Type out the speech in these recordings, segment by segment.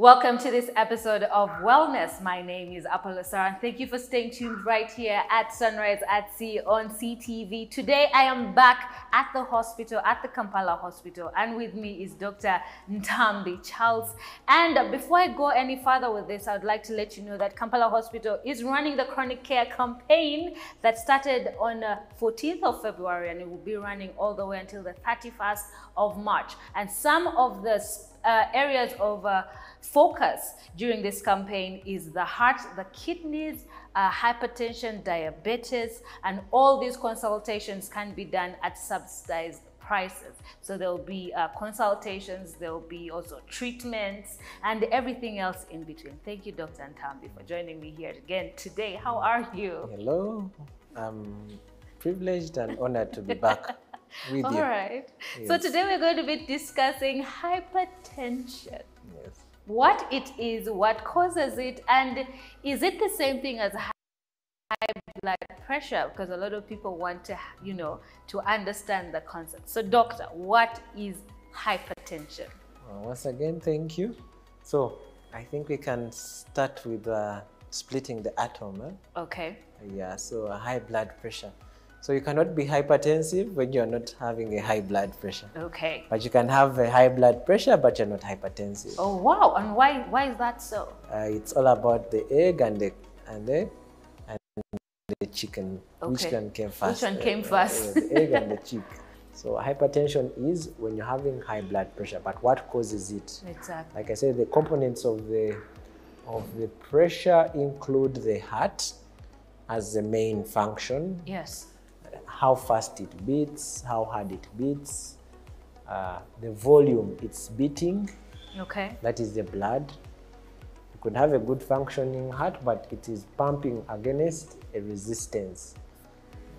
Welcome to this episode of Wellness. My name is Apollo Sarah, and thank you for staying tuned right here at Sunrise at Sea on CTV. Today, I am back at the hospital, at the Kampala Hospital, and with me is Dr. Ntambi Charles. And before I go any further with this, I would like to let you know that Kampala Hospital is running the chronic care campaign that started on 14th of February, and it will be running all the way until the 31st of March. And some of the areas of focus during this campaign is the heart, the kidneys, hypertension, diabetes, and all these consultations can be done at subsidized prices. So there will be consultations, there will be also treatments, and everything else in between. Thank you, Dr. Ntambi, for joining me here again today. How are you? Hello, I'm privileged and honored to be back with you. All right. Yes. So today we're going to be discussing hypertension. Yes. What it is, what causes it, and is it the same thing as high blood pressure? Because a lot of people want to, to understand the concept. So doctor, what is hypertension? Once again, thank you. So I think we can start with splitting the atom. Okay. Yeah, so high blood pressure. So you cannot be hypertensive when you're not having a high blood pressure. Okay. But you can have a high blood pressure, but you're not hypertensive. Oh wow! And why is that so? It's all about the egg and the chicken. Okay. Which one came first? Which one came first? The egg and the chick. So hypertension is when you're having high blood pressure. But what causes it? Exactly. Like I said, the components of the pressure include the heart as the main function. Yes. How fast it beats, how hard it beats, the volume it's beating. Okay. That is the blood. You could have a good functioning heart, but it is pumping against a resistance.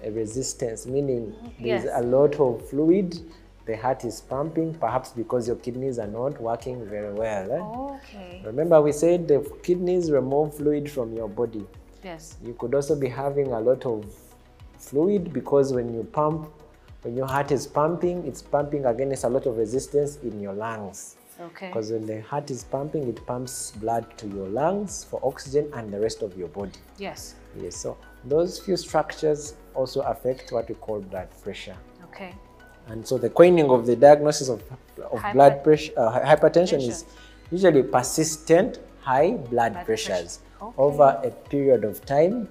A resistance meaning there's a lot of fluid. The heart is pumping, perhaps because your kidneys are not working very well. Okay. Remember we said the kidneys remove fluid from your body. Yes. You could also be having a lot of fluid because when you pump, when your heart is pumping, it's pumping against a lot of resistance in your lungs. Okay. Because when the heart is pumping, it pumps blood to your lungs for oxygen and the rest of your body. Yes. Yes. So those few structures also affect what we call blood pressure. Okay. And so the coining of the diagnosis of blood pressure, hypertension is usually persistent high blood pressures over a period of time.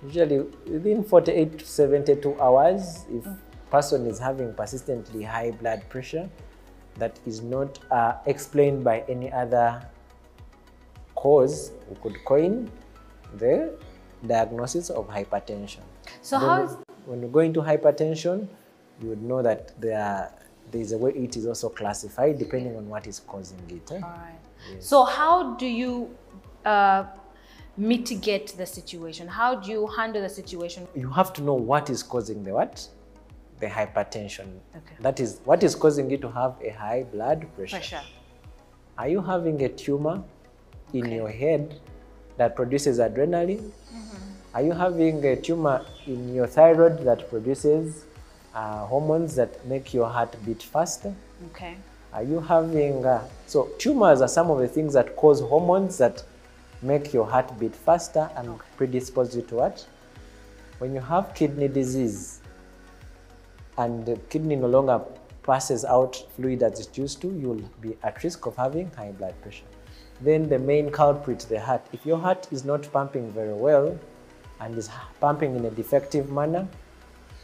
Usually within 48 to 72 hours, if person is having persistently high blood pressure that is not explained by any other cause, we could coin the diagnosis of hypertension. So when you go into hypertension, you would know that there is a way it is also classified depending on what is causing it. All right. Yes. So how do you mitigate the situation? How do you handle the situation? You have to know what is causing the what? The hypertension. Okay. That is what is causing you to have a high blood pressure. Are you having a tumor in your head that produces adrenaline? Are you having a tumor in your thyroid that produces hormones that make your heart beat faster? Okay. Are you having so tumors are some of the things that cause hormones that make your heart beat faster and predispose you to what? When you have kidney disease and the kidney no longer passes out fluid as it used to, you'll be at risk of having high blood pressure. Then the main culprit, the heart. If your heart is not pumping very well and is pumping in a defective manner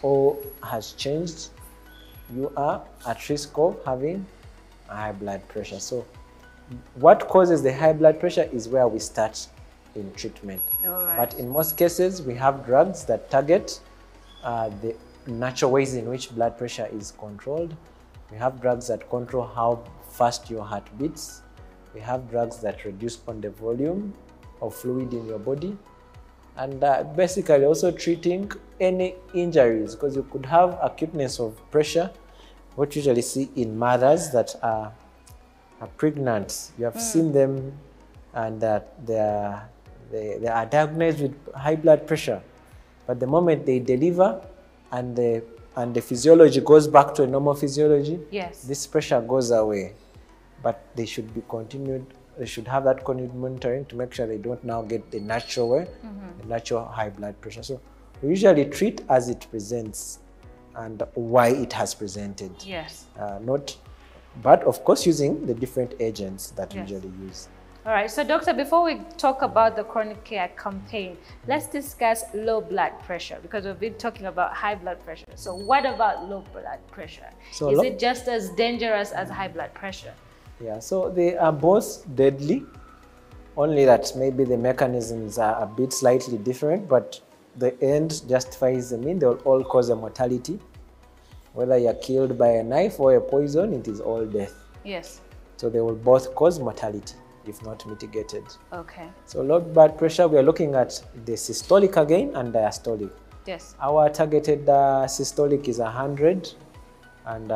or has changed, you are at risk of having high blood pressure. So what causes the high blood pressure is where we start in treatment. But in most cases, we have drugs that target the natural ways in which blood pressure is controlled. We have drugs that control how fast your heart beats. We have drugs that reduce on the volume of fluid in your body. And basically also treating any injuries, because you could have acuteness of pressure, what you usually see in mothers that are pregnant. You have seen them and that they are diagnosed with high blood pressure. But the moment they deliver and the physiology goes back to a normal physiology, this pressure goes away. But they should be continued they should have that continued monitoring to make sure they don't now get the natural way, the natural high blood pressure. So we usually treat as it presents and why it has presented. Yes. But of course using the different agents that we usually use. All right, so doctor, before we talk about the chronic care campaign, let's discuss low blood pressure, because we've been talking about high blood pressure. So what about low blood pressure? So is it just as dangerous as high blood pressure? Yeah, so they are both deadly, only that maybe the mechanisms are a bit slightly different, but the end justifies the mean. They will all cause a mortality. Whether you're killed by a knife or a poison, it is all death. Yes. So they will both cause mortality if not mitigated. Okay. So low blood pressure, we are looking at the systolic again and diastolic. Yes. Our targeted systolic is 100 and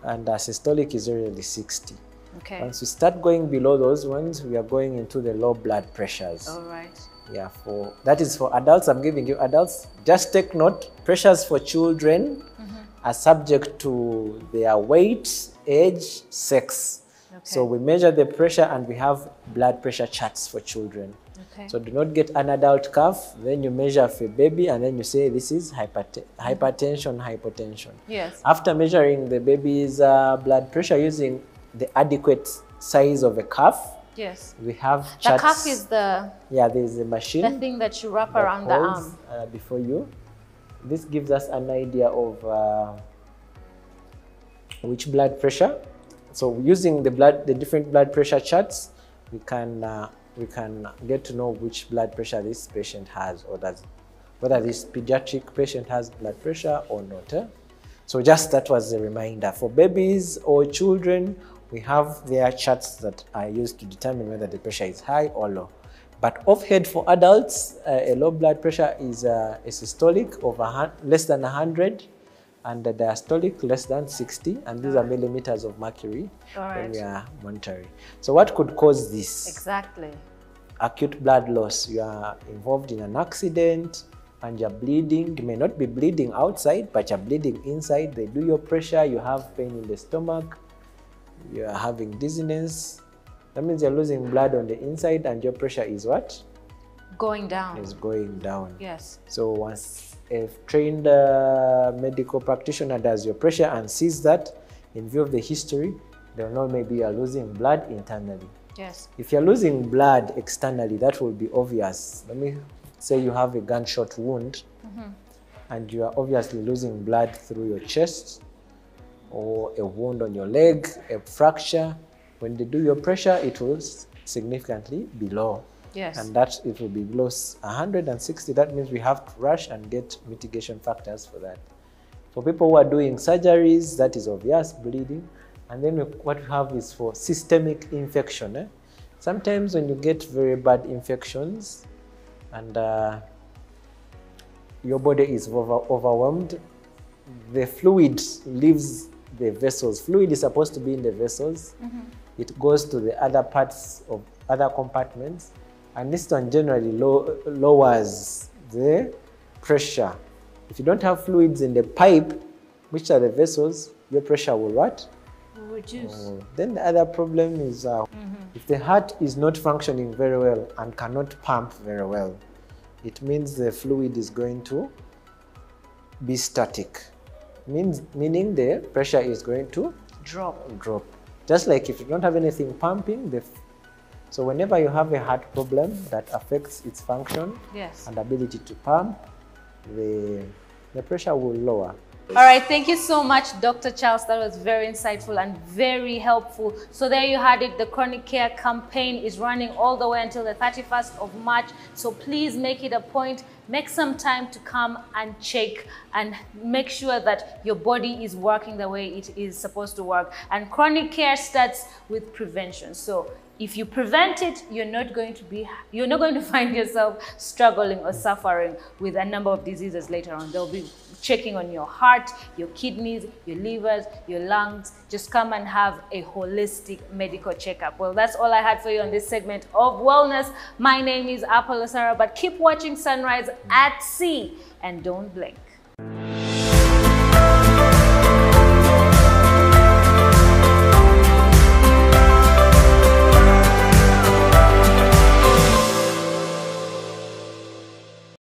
systolic is really 60. Okay. Once we start going below those ones, we are going into the low blood pressures. All right. Yeah, that is for adults. I'm giving you adults. Just take note, pressures for children are subject to their weight, age, sex. Okay. So we measure the pressure and we have blood pressure charts for children. Okay. So do not get an adult curve, then you measure for a baby and then you say this is hypertension, hypotension. Yes. After measuring the baby's blood pressure using the adequate size of a cuff, yes, we have charts. The cuff is the... Yeah, there's a machine. The thing that you wrap around the arm. Before you. This gives us an idea of which blood pressure. So using the different blood pressure charts, we can get to know which blood pressure this patient has, or whether this pediatric patient has blood pressure or not. So just that was a reminder. For babies or children, we have their charts that are used to determine whether the pressure is high or low. But off-head for adults, a low blood pressure is a systolic of less than 100 and the diastolic less than 60, and these are millimeters of mercury when we are monitoring. So what could cause this? Exactly. Acute blood loss. You are involved in an accident and you're bleeding. You may not be bleeding outside, but you're bleeding inside. They do your pressure, you have pain in the stomach, you are having dizziness. That means you're losing blood on the inside and your pressure is what? Going down. Is going down. Yes. So once a trained medical practitioner does your pressure and sees that, in view of the history, they'll know maybe you're losing blood internally. Yes. If you're losing blood externally, that will be obvious. Let me say you have a gunshot wound and you are obviously losing blood through your chest or a wound on your leg, a fracture. When they do your pressure, it will significantly be low. Yes. And that it will be below 160. That means we have to rush and get mitigation factors for that. For people who are doing surgeries, that is obvious, bleeding. And then what we have is for systemic infection. Sometimes when you get very bad infections and your body is overwhelmed, the fluid leaves the vessels. Fluid is supposed to be in the vessels. It goes to the other parts of other compartments, and this one generally lowers the pressure. If you don't have fluids in the pipe, which are the vessels, your pressure will what? Reduce. Then the other problem is if the heart is not functioning very well and cannot pump very well, it means the fluid is going to be static. Meaning the pressure is going to drop. Just like if you don't have anything pumping, so whenever you have a heart problem that affects its function and ability to pump, the pressure will lower. All right, thank you so much, Dr. Charles. That was very insightful and very helpful. So there you had it. The chronic care campaign is running all the way until the 31st of March. So please make it a point. Make some time to come and check and make sure that your body is working the way it is supposed to work. And chronic care starts with prevention. So if you prevent it, you're not going to find yourself struggling or suffering with a number of diseases later on. They'll be checking on your heart, your kidneys, your livers, your lungs. Just come and have a holistic medical checkup. Well, that's all I had for you on this segment of Wellness. My name is Apollo Sarah, but keep watching Sunrise at Sea and don't blink.